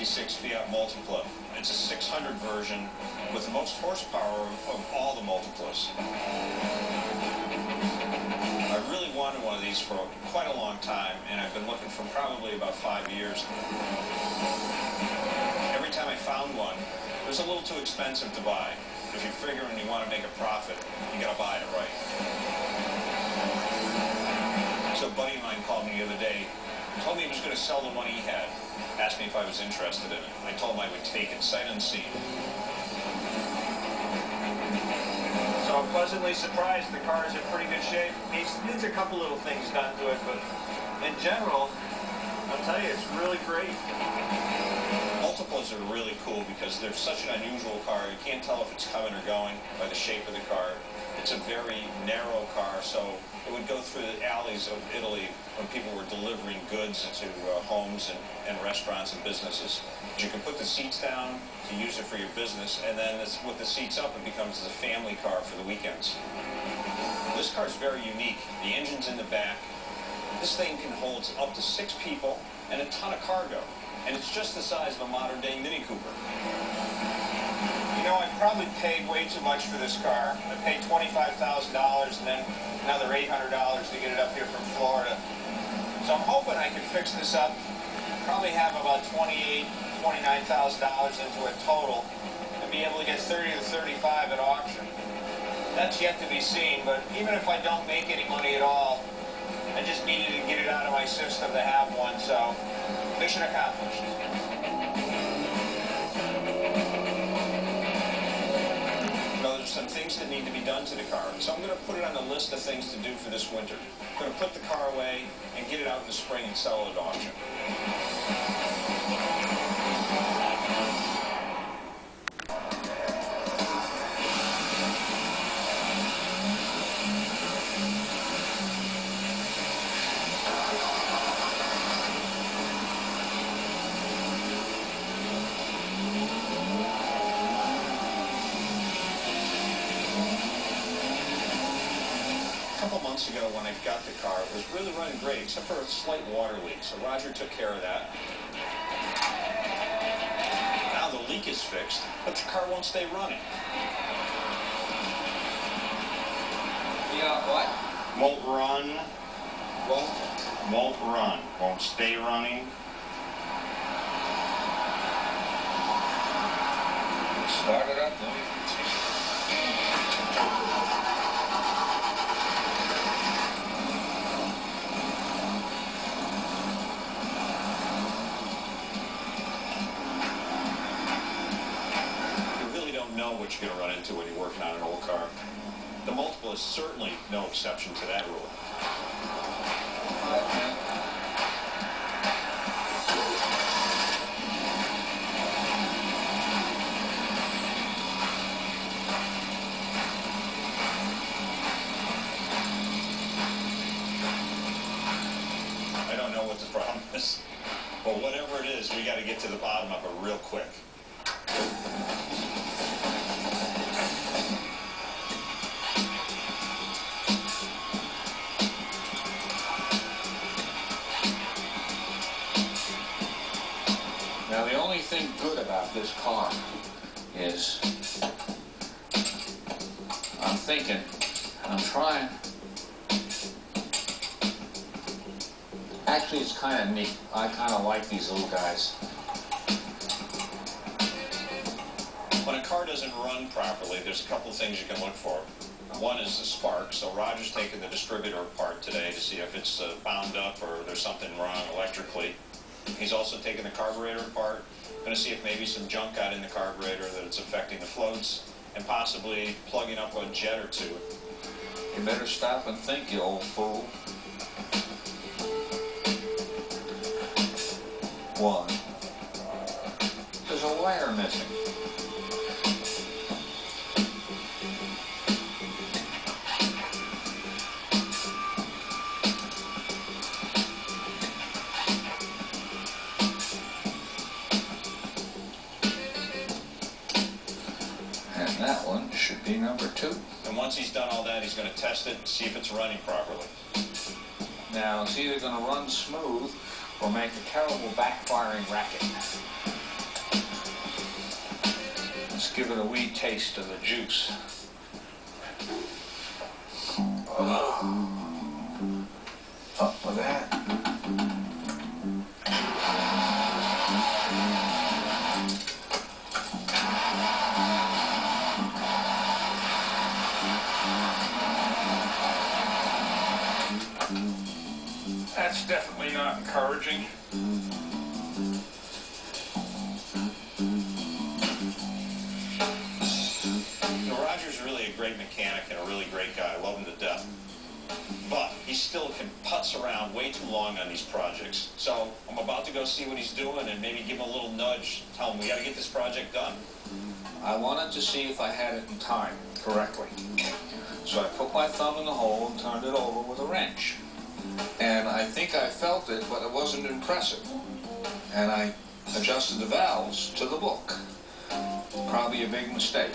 1966 Fiat Multipla. It's a 600 version with the most horsepower of all the Multiplas. I really wanted one of these for quite a long time, and I've been looking for probably about 5 years. Every time I found one, it was a little too expensive to buy. If you figure when you want to make a profit, you got to buy it right. So a buddy of mine called me the other day, told me he was going to sell the one he had, asked me if I was interested in it. I told him I would take it sight unseen. So I'm pleasantly surprised. The car is in pretty good shape. Needs a couple little things done to it, but in general, I'll tell you, it's really great. Multiplas are really cool because they're such an unusual car. You can't tell if it's coming or going by the shape of the car. It's a very narrow car, so it would go through the alleys of Italy when people were delivering goods into homes and restaurants and businesses. But you can put the seats down to use it for your business, and then with the seats up, it becomes a family car for the weekends. This car is very unique. The engine's in the back. This thing can hold up to 6 people and a ton of cargo, and it's just the size of a modern-day Mini Cooper. You know, I probably paid way too much for this car. I paid $25,000 and then another $800 to get it up here from Florida. So I'm hoping I can fix this up. Probably have about $28,000, $29,000 into it total, and be able to get 30 to 35 at auction. That's yet to be seen, but even if I don't make any money at all, I just needed to get it out of my system to have one, so mission accomplished. Some things that need to be done to the car. So I'm going to put it on the list of things to do for this winter. I'm going to put the car away and get it out in the spring and sell it at auction. A couple months ago when I got the car, it was really running great, except for a slight water leak. So Roger took care of that. Now the leak is fixed, but the car won't stay running. You got what? Won't run. Won't run. Won't stay running. Start it up, then you can see. Know what you're going to run into when you're working on an old car. The Multipla is certainly no exception to that rule. I don't know what the problem is, but whatever it is, we got to get to the bottom of it real quick. Now, the only thing good about this car is I'm thinking, I'm trying. Actually, it's kind of neat. I kind of like these little guys. When a car doesn't run properly, there's a couple of things you can look for. One is the spark. So Roger's taken the distributor apart today to see if it's bound up or there's something wrong electrically. He's also taken the carburetor apart, going to see if maybe some junk got in the carburetor that it's affecting the floats, and possibly plugging up a jet or two. You better stop and think, you old fool. One. There's a wire missing. And that one should be number 2. And once he's done all that, he's going to test it and see if it's running properly. Now, it's either going to run smooth or make a terrible backfiring racket. give it a wee taste of the juice. Up with that. That's definitely not encouraging. You know, Roger's really a great mechanic and a really great guy. I love him to death. But he still can putz around way too long on these projects. So I'm about to go see what he's doing and maybe give him a little nudge. Tell him we got to get this project done. I wanted to see if I had it in time correctly. So I put my thumb in the hole and turned it over with a wrench. And I think I felt it, but it wasn't impressive. And I adjusted the valves to the book. Probably a big mistake.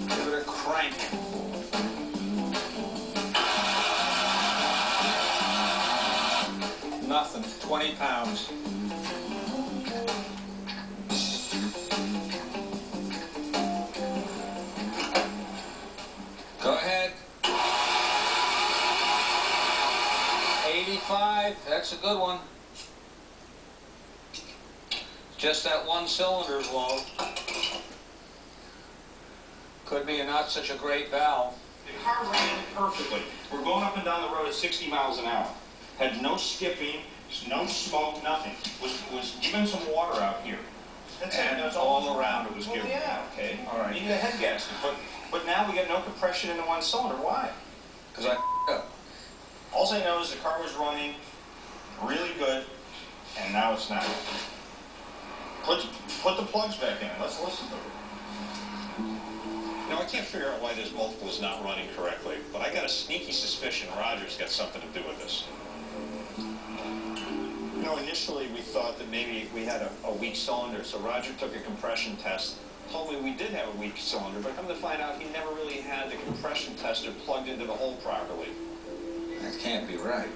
Give it a crank. Nothing, 20 pounds. Go ahead. 85, that's a good one. Just that one cylinder's low. Could be a not such a great valve. The car ran perfectly. We're going up and down the road at 60 miles an hour. Had no skipping, no smoke, nothing. Was giving some water out here. That's And it. That's all around it was Well, giving. yeah, okay. All right. You need a head gasket, but now we got no compression in the one cylinder. Why? Because I up. All I know is the car was running really good, and now it's not. Put the plugs back in. Let's listen to it. Now, I can't figure out why this multiple is not running correctly, but I got a sneaky suspicion Roger's got something to do with this. You know, initially we thought that maybe we had a weak cylinder, so Roger took a compression test, told me we did have a weak cylinder, but come to find out he never really had the compression tester plugged into the hole properly. That can't be right.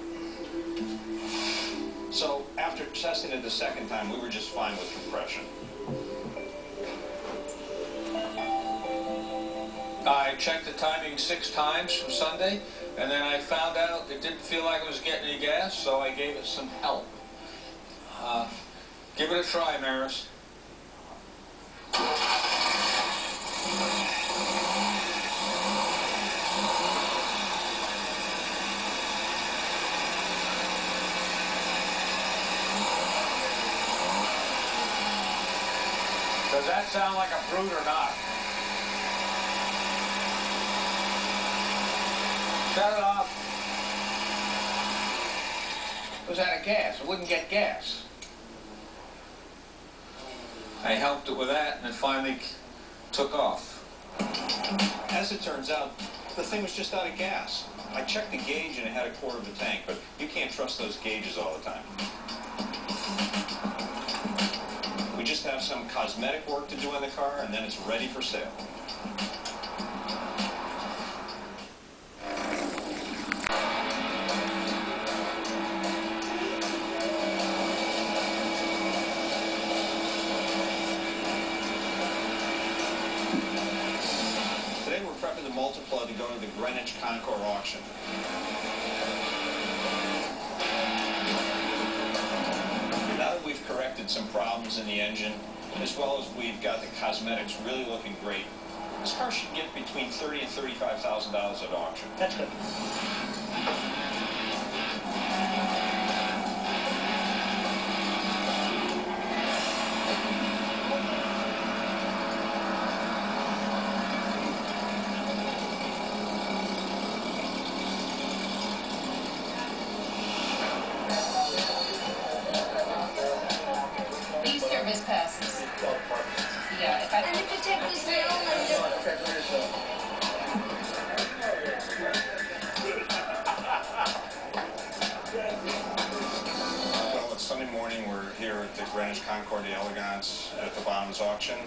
So after testing it the second time, we were just fine with compression. I checked the timing 6 times from Sunday, and then I found out it didn't feel like it was getting any gas, so I gave it some help. Give it a try, Maris. Does that sound like a brute or not? Shut it off. It was out of gas. It wouldn't get gas. I helped it with that, and it finally took off. As it turns out, the thing was just out of gas. I checked the gauge and it had a quarter of a tank, but you can't trust those gauges all the time. We just have some cosmetic work to do on the car, and then it's ready for sale. Today we're prepping the Multipla to go to the Greenwich Concours auction. Now that we've corrected some problems in the engine, as well as we've got the cosmetics really looking great, this car should get between $30,000 and $35,000 at auction. That's good. E-service passes. Yeah, if I... And if you take this now, Well, it's Sunday morning. We're here at the Greenwich Concours d'Elegance at the Bottoms auction.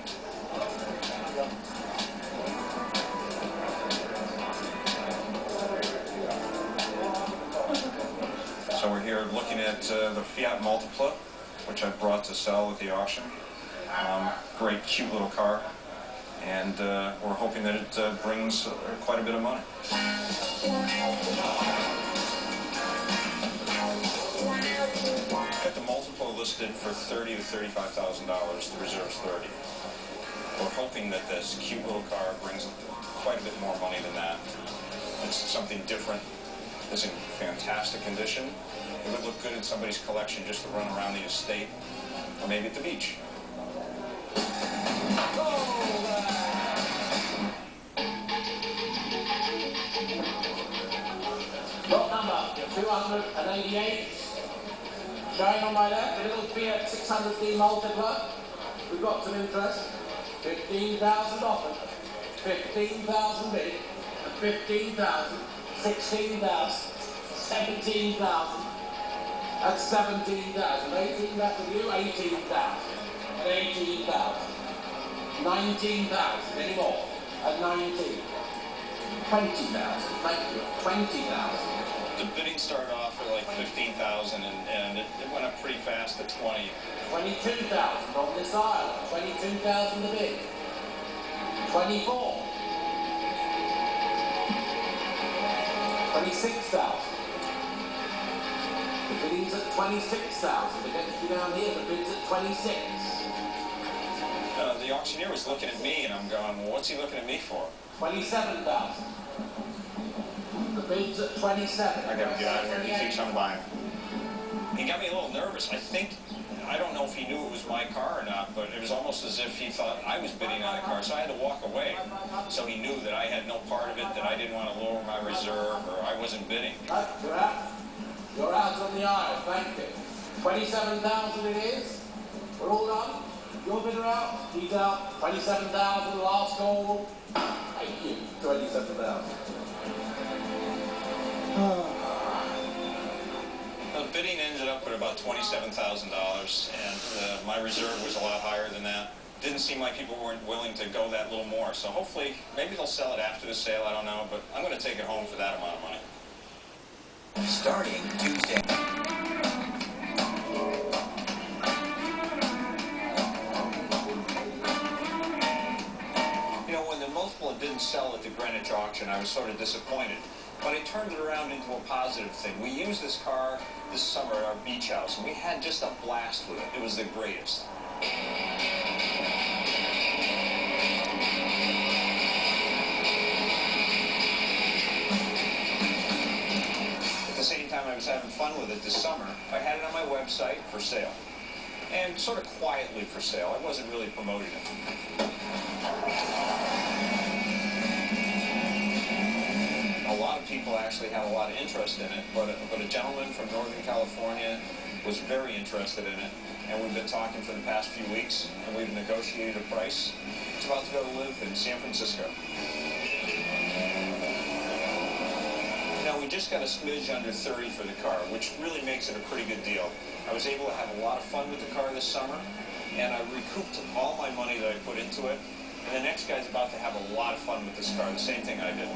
looking at the FIAT Multipla, which I brought to sell at the auction. Great, cute little car, and we're hoping that it brings quite a bit of money. Got the Multipla listed for $30,000 to $35,000. The reserve's $30,000. We're hoping that this cute little car brings quite a bit more money than that. It's something different. It's in fantastic condition. It would look good in somebody's collection just to run around the estate, or maybe at the beach. Lot number 288. Showing on my left, a little Fiat 600D Multipla. We've got some interest. 15,000 offered. 15,000 bid. 15,000. 16,000. 17,000. That's 17,000. 18 back with you. 18,000. 18,000. 19,000. Any more? At 19. 20,000. Thank you. 20,000. The bidding started off at like 15,000, and it went up pretty fast to 20. 22,000 on this aisle. 22,000 to bid. 24. 26,000. The bidding's at 26,000. Against you down here, the bid's at 26. The auctioneer was looking at me, and I'm going, well, what's he looking at me for? 27,000. The bid's at 27. I gotta get out of here. He thinks I'm buying. He got me a little nervous. I don't know if he knew it was my car or not, but it was almost as if he thought I was bidding on the car, so I had to walk away. So he knew that I had no part of it, that I didn't want to lower my reserve, or I wasn't bidding. You're out. You're out on the aisle. Thank you. 27,000 it is. We're all done. Your bidder out. He's out. 27,000. Last call. Thank you. 27,000. The bidding ended up at about $27,000, and my reserve was a lot higher than that. Didn't seem like people weren't willing to go that little more, so hopefully, maybe they'll sell it after the sale, I don't know, but I'm going to take it home for that amount of money. Starting Tuesday. You know, when the Multipla didn't sell at the Greenwich auction, I was sort of disappointed. But I turned it around into a positive thing. We used this car this summer at our beach house, and we had just a blast with it. It was the greatest. At the same time I was having fun with it this summer, I had it on my website for sale. And sort of quietly for sale. I wasn't really promoting it. A lot of people actually had a lot of interest in it, but a gentleman from Northern California was very interested in it, and we've been talking for the past few weeks, and we've negotiated a price. He's about to go to live in San Francisco. You know, we just got a smidge under 30 for the car, which really makes it a pretty good deal. I was able to have a lot of fun with the car this summer, and I recouped all my money that I put into it, and the next guy's about to have a lot of fun with this car, the same thing I did.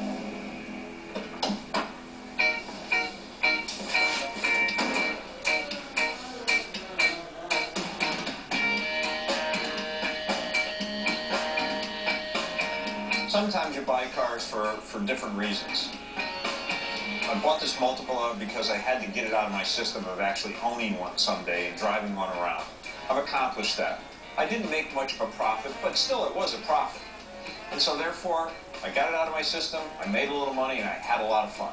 Sometimes you buy cars for different reasons. I bought this Multipla because I had to get it out of my system of actually owning one someday and driving one around. I've accomplished that. I didn't make much of a profit, but still it was a profit. And so therefore, I got it out of my system, I made a little money, and I had a lot of fun.